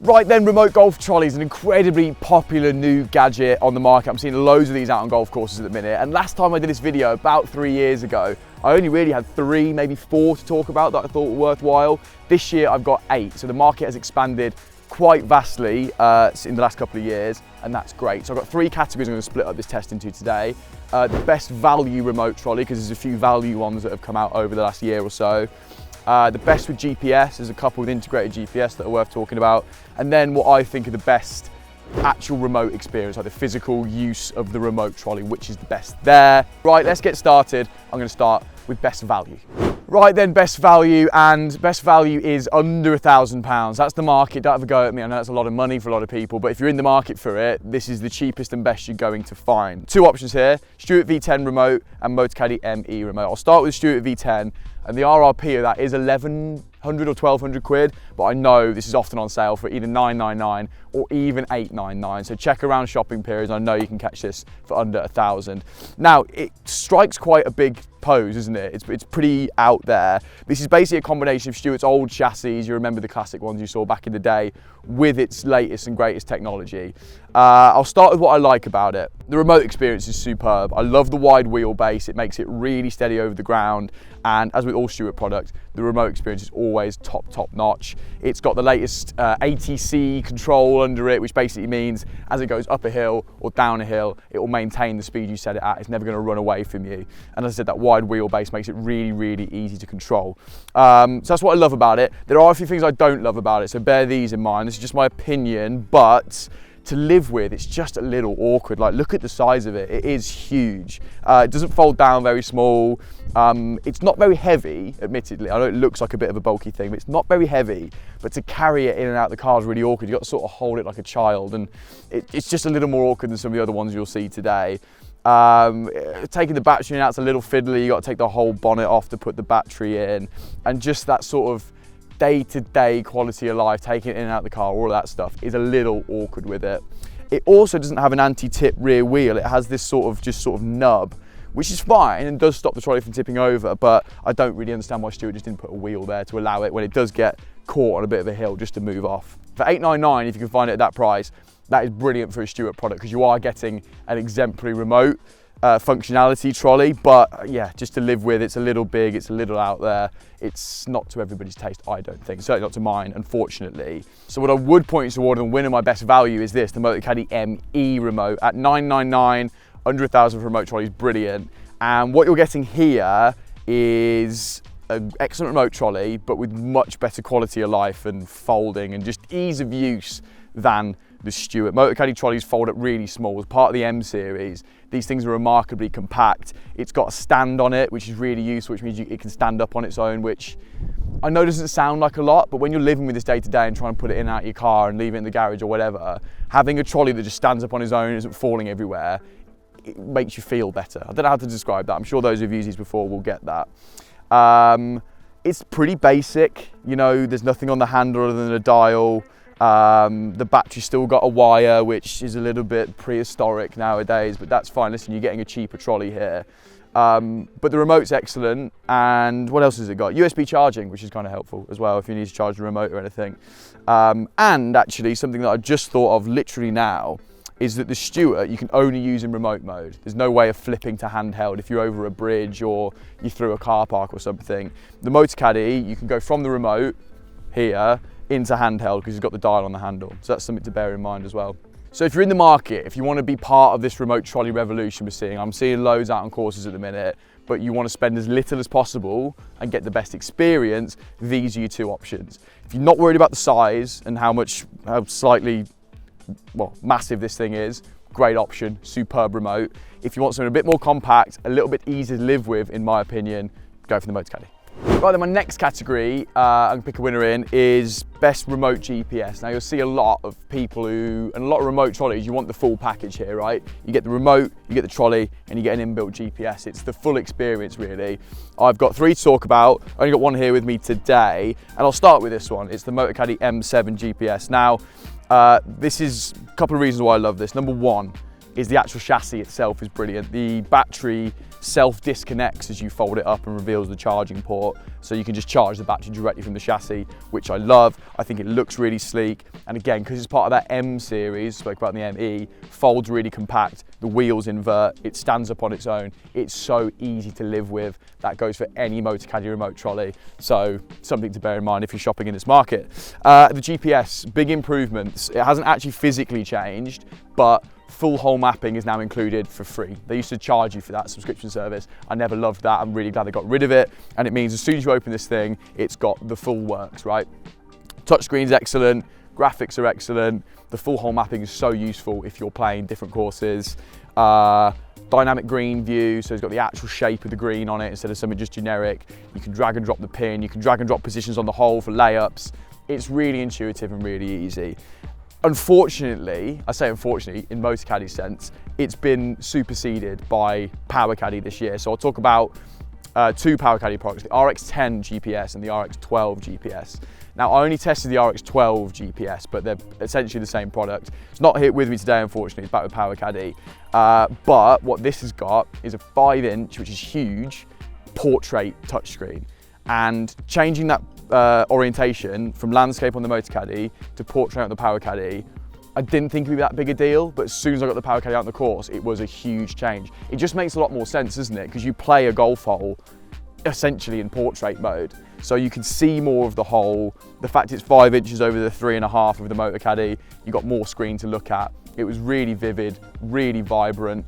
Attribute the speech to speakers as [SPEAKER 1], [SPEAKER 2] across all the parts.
[SPEAKER 1] Right then, remote golf trolleys, an incredibly popular new gadget on the market. I'm seeing loads of these out on golf courses at the minute. And last time I did this video, about 3 years ago, I only really had 3, maybe 4 to talk about that I thought were worthwhile. This year I've got 8, so the market has expanded quite vastly in the last couple of years, and that's great. So I've got 3 categories I'm going to split up this test into today. The best value remote trolley, because there's a few value ones that have come out over the last year or so. The best with GPS, there's a couple with integrated GPS that are worth talking about. And then what I think are the best actual remote experience, like the physical use of the remote trolley, which is the best there. Right, let's get started. I'm going to start with best value. Right then, best value, and best value is under £1,000. That's the market. Don't have a go at me. I know that's a lot of money for a lot of people, but if you're in the market for it, this is the cheapest and best you're going to find. 2 options here: Stuart V10 remote and Caddy ME remote. I'll start with Stuart V10, and the RRP of that is 1,100 or 1,200 quid, but I know this is often on sale for either 999 or even 899. So check around shopping periods. I know you can catch this for under 1,000. Now, it strikes quite a big pose, isn't it? It's pretty out there. This is basically a combination of Stuart's old chassis, you remember the classic ones you saw back in the day, with its latest and greatest technology. I'll start with what I like about it. The remote experience is superb. I love the wide wheelbase. It makes it really steady over the ground, and as with all Stuart products, the remote experience is always top notch. It's got the latest ATC control under it, which basically means as it goes up a hill or down a hill, it will maintain the speed you set it at. It's never going to run away from you. And as I said, that wide wheelbase makes it really easy to control. So that's what I love about it. There are a few things I don't love about it, so bear these in mind. This is just my opinion, but to live with, it's just a little awkward. Like, look at the size of it. It is huge. It doesn't fold down very small. It's not very heavy, admittedly. I know it looks like a bit of a bulky thing, but it's not very heavy. But to carry it in and out the car is really awkward. You've got to sort of hold it like a child, and it's just a little more awkward than some of the other ones you'll see today. Taking the battery out's a little fiddly. You got to take the whole bonnet off to put the battery in, and just that sort of day-to-day quality of life, taking it in and out the car, all of that stuff is a little awkward with it. It also doesn't have an anti-tip rear wheel. It has this sort of nub, which is fine and does stop the trolley from tipping over, but I don't really understand why Stuart just didn't put a wheel there to allow it, when it does get caught on a bit of a hill, just to move off. For $899, if you can find it at that price, that is brilliant for a Stuart product, because you are getting an exemplary remote functionality trolley. But yeah, just to live with, it's a little big, it's a little out there. It's not to everybody's taste, I don't think. Certainly not to mine, unfortunately. So what I would point you toward and winning my best value is this, the Caddy ME remote at $999, under 1,000 for remote trolley is brilliant. And what you're getting here is an excellent remote trolley, but with much better quality of life and folding and just ease of use than the Stuart. Caddy trolleys fold up really small. As part of the M series, these things are remarkably compact. It's got a stand on it, which is really useful, which means it can stand up on its own, which I know doesn't sound like a lot, but when you're living with this day to day and trying to put it in and out of your car and leave it in the garage or whatever, having a trolley that just stands up on its own and isn't falling everywhere, it makes you feel better. I don't know how to describe that. I'm sure those who've used these before will get that. It's pretty basic. You know, there's nothing on the handle other than a dial. The battery's still got a wire, which is a little bit prehistoric nowadays, but that's fine. Listen, you're getting a cheaper trolley here. But the remote's excellent. And what else has it got? USB charging, which is kind of helpful as well if you need to charge the remote or anything. And actually, something that I just thought of literally now is that the Stuart you can only use in remote mode. There's no way of flipping to handheld if you're over a bridge or you're through a car park or something. The Caddy, you can go from the remote here into handheld because it's got the dial on the handle. So that's something to bear in mind as well. So if you're in the market, if you want to be part of this remote trolley revolution I'm seeing loads out on courses at the minute, but you want to spend as little as possible and get the best experience, these are your 2 options. If you're not worried about the size and how slightly, massive this thing is, great option, superb remote. If you want something a bit more compact, a little bit easier to live with, in my opinion, go for the Caddy. Right then, my next category, I'm gonna pick a winner in, is best remote GPS. Now you'll see a lot of people and a lot of remote trolleys, you want the full package here, right? You get the remote, you get the trolley, and you get an inbuilt GPS. It's the full experience, really. I've got 3 to talk about. I only got 1 here with me today, and I'll start with this one. It's the Caddy M7 GPS. Now, this is a couple of reasons why I love this. Number 1, is the actual chassis itself is brilliant. The battery self-disconnects as you fold it up and reveals the charging port, so you can just charge the battery directly from the chassis, which I love. I think it looks really sleek, and again, because it's part of that M series, spoke about in the ME, folds really compact, the wheels invert, it stands up on its own, it's so easy to live with. That goes for any motor caddy remote trolley, so something to bear in mind if you're shopping in this market. The GPS, big improvements. It hasn't actually physically changed, but full hole mapping is now included for free. They used to charge you for that subscription service. I never loved that. I'm really glad they got rid of it. And it means as soon as you open this thing, it's got the full works, right? Touchscreen's excellent, graphics are excellent. The full hole mapping is so useful if you're playing different courses. Dynamic green view, so it's got the actual shape of the green on it instead of something just generic. You can drag and drop the pin, you can drag and drop positions on the hole for layups. It's really intuitive and really easy. Unfortunately, I say unfortunately, in most caddy sense, it's been superseded by Power Caddy this year. So I'll talk about two Power Caddy products, the RX10 GPS and the RX12 GPS. Now, I only tested the RX12 GPS, but they're essentially the same product. It's not here with me today, unfortunately, it's back with Power Caddy. But what this has got is a 5-inch, which is huge, portrait touchscreen. And changing that orientation from landscape on the Motor Caddy to portrait on the Power Caddy, I didn't think it would be that big a deal, but as soon as I got the Power Caddy out on the course, it was a huge change. It just makes a lot more sense, doesn't it? Because you play a golf hole essentially in portrait mode. So you can see more of the hole. The fact it's 5 inches over the 3.5 of the Motor Caddy, you got more screen to look at. It was really vivid, really vibrant.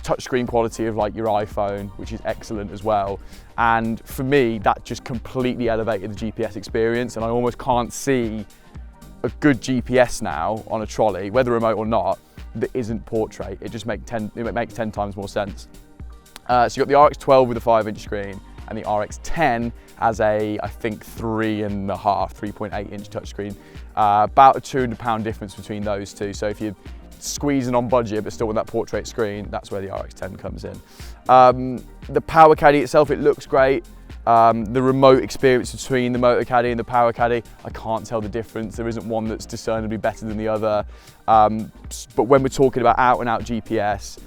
[SPEAKER 1] Touchscreen quality of like your iPhone, which is excellent as well. And for me, that just completely elevated the GPS experience, and I almost can't see a good GPS now on a trolley, whether remote or not, that isn't portrait. It just makes 10 times more sense. So you've got the RX12 with a 5-inch screen, and the RX10 has a, I think, 3.8-inch touchscreen. About a £200 difference between those two. So if you're squeezing on budget but still with that portrait screen, that's where the RX10 comes in. The Power Caddy itself, it looks great. The remote experience between the Motor Caddy and the Power Caddy, I can't tell the difference. There isn't one that's discernibly better than the other. But when we're talking about out-and-out GPS,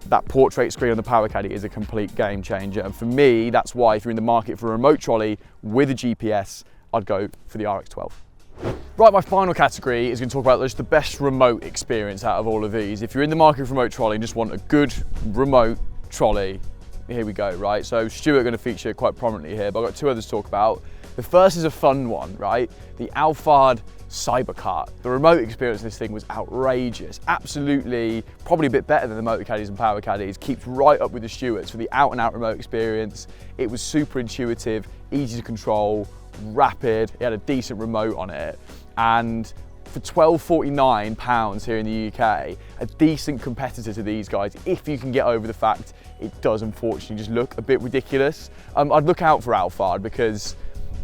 [SPEAKER 1] that portrait screen on the Power Caddy is a complete game changer. And for me, that's why if you're in the market for a remote trolley with a GPS, I'd go for the RX12. Right, my final category is going to talk about just the best remote experience out of all of these. If you're in the market for remote trolley and just want a good remote trolley, here we go, right? So Stuart going to feature quite prominently here, but I've got two others to talk about. The first is a fun one, right? The Alphard Cybercart. The remote experience of this thing was outrageous. Absolutely, probably a bit better than the Motor Caddies and Power Caddies. Keeps right up with the Stuarts for the out-and-out remote experience. It was super intuitive, easy to control, rapid. It had a decent remote on it. And for £12.49 here in the UK, a decent competitor to these guys, if you can get over the fact it does unfortunately just look a bit ridiculous. I'd look out for Alphard because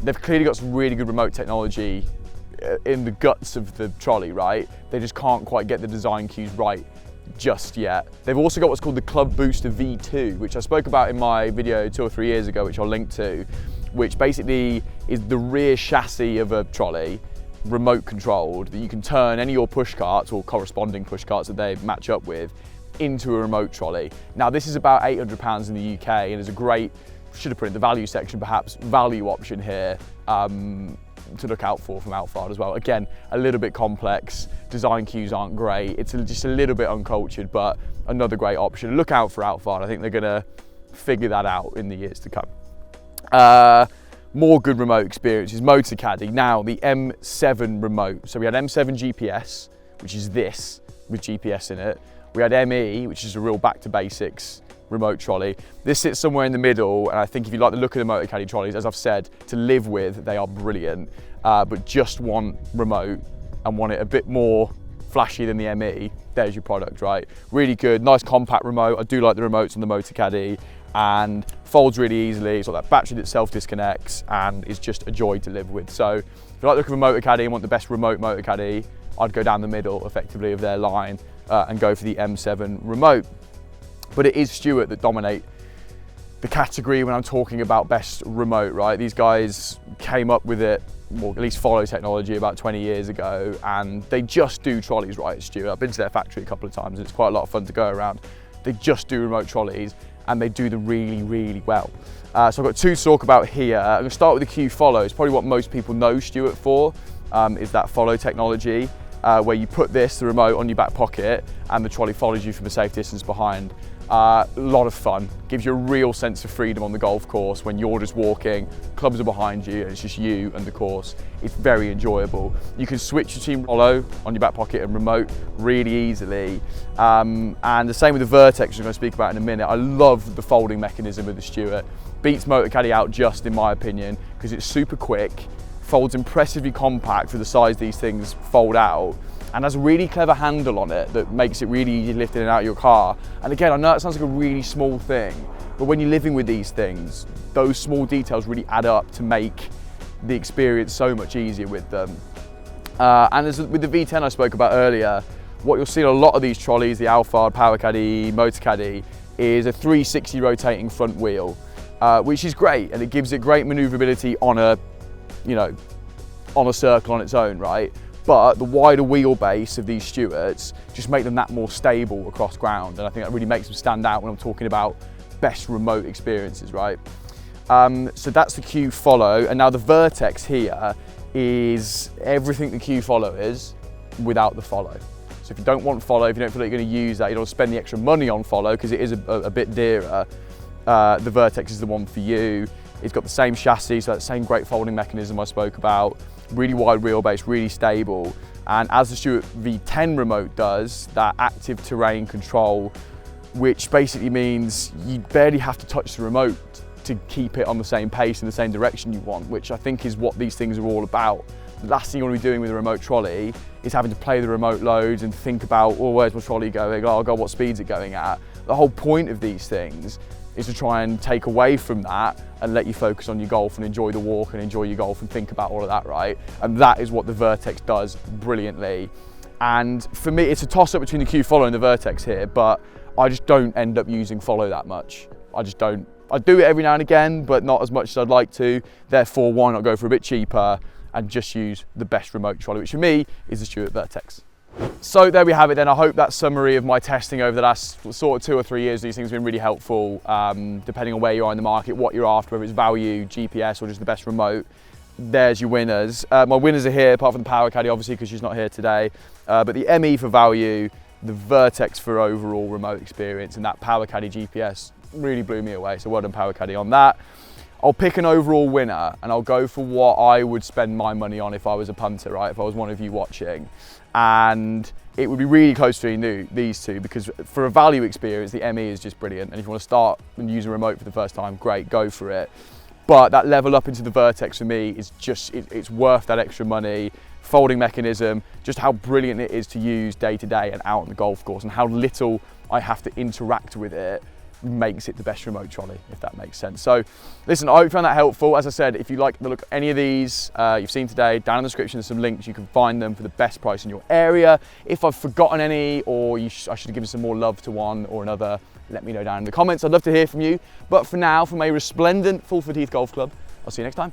[SPEAKER 1] they've clearly got some really good remote technology in the guts of the trolley, right? They just can't quite get the design cues right just yet. They've also got what's called the Club Booster V2, which I spoke about in my video 2 or 3 years ago, which I'll link to, which basically is the rear chassis of a trolley, remote controlled, that you can turn any of your push carts or corresponding push carts that they match up with into a remote trolley. Now this is about £800 in the UK and is a great, should have put it in the value section perhaps, value option here to look out for from Alphard as well. Again, a little bit complex, design cues aren't great, it's just a little bit uncultured, but another great option. Look out for Alphard, I think they're gonna figure that out in the years to come. More good remote experiences, Motor Caddy. Now the M7 remote. So we had M7 GPS, which is this with GPS in it. We had ME, which is a real back to basics remote trolley. This sits somewhere in the middle, and I think if you like the look of the Motor Caddy trolleys, as I've said, to live with, they are brilliant. But just want remote and want it a bit more flashy than the ME, there's your product, right? Really good, nice compact remote. I do like the remotes on the Motor Caddy, and folds really easily. It's got that battery that self-disconnects and is just a joy to live with. So if you like the look of a Motor Caddy and want the best remote Motor Caddy, I'd go down the middle effectively of their line and go for the M7 remote. But it is Stuart that dominate the category when I'm talking about best remote, right? These guys came up with it well, at least follow technology about 20 years ago, and they just do trolleys right, Stuart. I've been to their factory a couple of times and it's quite a lot of fun to go around. They just do remote trolleys and they do them really, really well. So I've got two to talk about here. I'm gonna start with the Q Follow. It's probably what most people know Stuart for, is that follow technology, where you put the remote on your back pocket and the trolley follows you from a safe distance behind. A lot of fun, gives you a real sense of freedom on the golf course when you're just walking, clubs are behind you and it's just you and the course. It's very enjoyable. You can switch between follow on your back pocket and remote really easily. And the same with the Vertex, which I'm going to speak about in a minute. I love the folding mechanism with the Stuart. Beats Motor Caddy out just in my opinion, because it's super quick, folds impressively compact for the size these things fold out, and has a really clever handle on it that makes it really easy to lift in and out of your car. And again, I know it sounds like a really small thing, but when you're living with these things, those small details really add up to make the experience so much easier with them. And as with the V10 I spoke about earlier, what you'll see in a lot of these trolleys, the Alphard, Power Caddy, Motor Caddy, is a 360 rotating front wheel, which is great, and it gives it great maneuverability on a circle on its own, right? But the wider wheelbase of these Stuarts just make them that more stable across ground, and I think that really makes them stand out when I'm talking about best remote experiences, right? So that's the Q Follow, and now the Vertex here is everything the Q Follow is without the follow. So if you don't want follow, if you don't feel like you're going to use that, you don't want to spend the extra money on follow because it is a bit dearer, the Vertex is the one for you. It's got the same chassis, so that same great folding mechanism I spoke about, really wide wheelbase, really stable. And as the Stuart V10 remote does, that active terrain control, which basically means you barely have to touch the remote to keep it on the same pace in the same direction you want, which I think is what these things are all about. The last thing you want to be doing with a remote trolley is having to play the remote loads and think about, oh, where's my trolley going? Oh God, what speed's it going at? The whole point of these things is to try and take away from that and let you focus on your golf and enjoy the walk and enjoy your golf and think about all of that, right? And that is what the Vertex does brilliantly. And for me, it's a toss-up between the Q Follow and the Vertex here, but I just don't end up using follow that much. I just don't. I do it every now and again, but not as much as I'd like to. Therefore, why not go for a bit cheaper and just use the best remote trolley, which for me is the Stuart Vertex. So there we have it then. I hope that summary of my testing over the last sort of 2 or 3 years, these things have been really helpful, depending on where you are in the market, what you're after, whether it's value, GPS, or just the best remote. There's your winners. My winners are here, apart from the Power Caddy, obviously, because she's not here today. But the ME for value, the Vertex for overall remote experience, and that Power Caddy GPS really blew me away. So well done, Power Caddy, on that. I'll pick an overall winner and I'll go for what I would spend my money on if I was a punter, right? If I was one of you watching. And it would be really close between these two, because for a value experience, the ME is just brilliant. And if you want to start and use a remote for the first time, great, go for it. But that level up into the Vertex for me is just, it's worth that extra money. Folding mechanism, just how brilliant it is to use day to day and out on the golf course, and how little I have to interact with it makes it the best remote trolley, if that makes sense. So listen, I hope you found that helpful. As I said, if you like the look of any of these you've seen today, down in the description there's some links, you can find them for the best price in your area. If I've forgotten any, or I should have given some more love to one or another, let me know down in the comments. I'd love to hear from you. But for now, from a resplendent Fulford Heath Golf Club, I'll see you next time.